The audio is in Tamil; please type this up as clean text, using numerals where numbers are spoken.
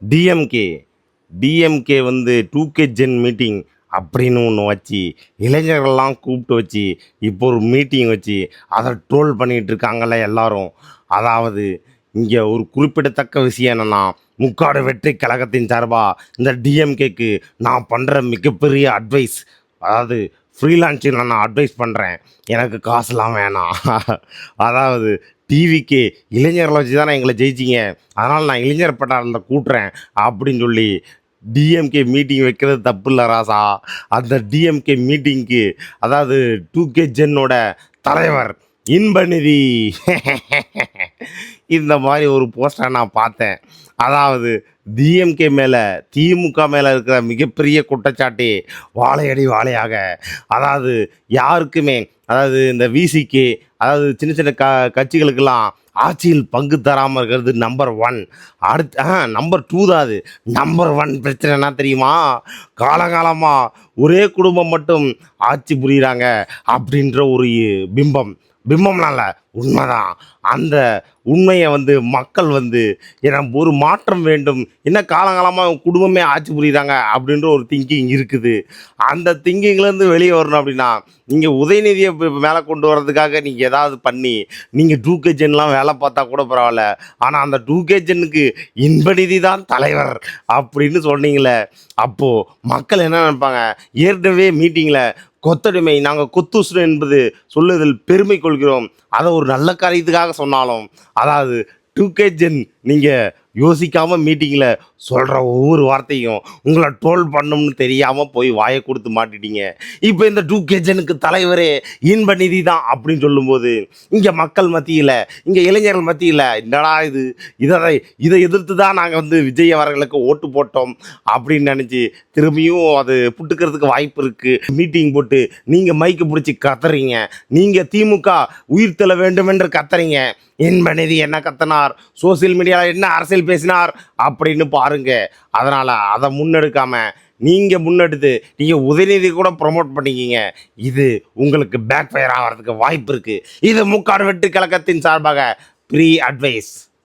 டிஎம்கே டிஎம்கே வந்து 2K ஜென் மீட்டிங் அப்படின்னு ஒன்று வச்சு இளைஞர்கள்லாம் கூப்பிட்டு வச்சு இப்போ ஒரு மீட்டிங் வச்சு அதை ட்ரோல் பண்ணிகிட்டு இருக்காங்கல்ல எல்லாரும். அதாவது இங்கே ஒரு குறிப்பிடத்தக்க விஷயம் என்னென்னா, முக்காடு வெற்றி கழகத்தின் சார்பாக இந்த டிஎம்கேக்கு நான் பண்ணுற மிகப்பெரிய அட்வைஸ், அதாவது ஃப்ரீலான்ஸில் நான் அட்வைஸ் பண்ணுறேன், எனக்கு காசுலாம் வேணாம். அதாவது டிவிக்கு இளைஞர்களை வச்சு தானே எங்களை ஜெயிச்சிங்க, அதனால் நான் இளைஞர் பட்டாளத்தை கூட்டுறேன் அப்படின்னு சொல்லி டிஎம்கே மீட்டிங் வைக்கிறது தப்பு இல்லை ராசா. அந்த டிஎம்கே மீட்டிங்க்கு அதாவது 2K ஜென்னோட தலைவர் இன்பநிதி இந்த மாதிரி ஒரு போஸ்டரை நான் பார்த்தேன். அதாவது டிஎம்கே மேலே திமுக மேலே இருக்கிற மிகப்பெரிய குற்றச்சாட்டு வாழையடி வாழையாக, அதாவது யாருக்குமே, அதாவது இந்த விசிக்கு, அதாவது சின்ன சின்ன கட்சிகளுக்கெல்லாம் ஆட்சியில் பங்கு தராமல் இருக்கிறது நம்பர் 1. அடுத்து நம்பர் 2 தான். அது நம்பர் 1 பிரச்சனை என்ன தெரியுமா? காலகாலமாக ஒரே குடும்பம் மட்டும் ஆட்சி புரிகிறாங்க அப்படின்ற ஒரு பிம்பம்லாம் இல்லை, உண்மைதான். அந்த உண்மையை வந்து மக்கள் வந்து எனக்கு ஒரு மாற்றம் வேண்டும், என்ன காலங்காலமாக குடும்பமே ஆட்சி புரியுறாங்க அப்படின்ற ஒரு திங்கிங் இருக்குது. அந்த திங்கிங்லேருந்து வெளியே வரணும் அப்படின்னா நீங்கள் உதயநிதியை மேலே கொண்டு வர்றதுக்காக நீங்கள் ஏதாவது பண்ணி நீங்கள் 2K ஜென்லாம் வேலை பார்த்தா கூட பரவாயில்ல, ஆனால் அந்த 2K ஜென்னுக்கு இன்பநிதி தான் தலைவர் அப்படின்னு சொன்னீங்களே, அப்போது மக்கள் என்ன நினைப்பாங்க? ஏற்கனவே மீட்டிங்கில் கொத்தடிமை, நாங்கள் கொத்துசுரன் என்பது சொல்லுவதில் பெருமை கொள்கிறோம், அதை ஒரு நல்ல காரியத்துக்காக சொன்னாலும், அதாவது 2K ஜென் நீங்கள் யோசிக்காமல் மீட்டிங்கில் சொல்கிற ஒவ்வொரு வார்த்தையும் உங்களை ட்ரோல் பண்ணணும்னு தெரியாமல் போய் வாயை கொடுத்து மாட்டிட்டீங்க. இப்போ இந்த 2K ஜெனுக்கு தலைவரே இன்பநிதி தான் அப்படின்னு சொல்லும்போது இங்கே மக்கள் மத்தியில், இங்கே இளைஞர்கள் மத்தியில் என்னடா இது, இதை எதிர்த்து தான் நாங்கள் வந்து விஜய் அவர்களுக்கு ஓட்டு போட்டோம் அப்படின்னு நினச்சி திரும்பியும் அது புட்டுக்கிறதுக்கு வாய்ப்பு இருக்குது. மீட்டிங் போட்டு நீங்கள் மைக்கு பிடிச்சி கத்துறீங்க, நீங்கள் திமுக உயிர் தள்ள வேண்டும் என்று கத்துறீங்க. இன்பநிதி என்ன கத்தினார், சோசியல் மீடியாவில் என்ன அரசியல் பேசினார் அப்படின்னு பாருங்க. அதனால் அதை முன்னெடுக்காமல் நீங்கள் முன்னெடுத்து நீங்கள் உதயநிதி கூட ப்ரொமோட் பண்ணிக்கிங்க. இது உங்களுக்கு பேக் ஃபயர் ஆகிறதுக்கு வாய்ப்பு இருக்குது. இது முக்காடு வெற்றி கழகத்தின் சார்பாக ப்ரீ அட்வைஸ்.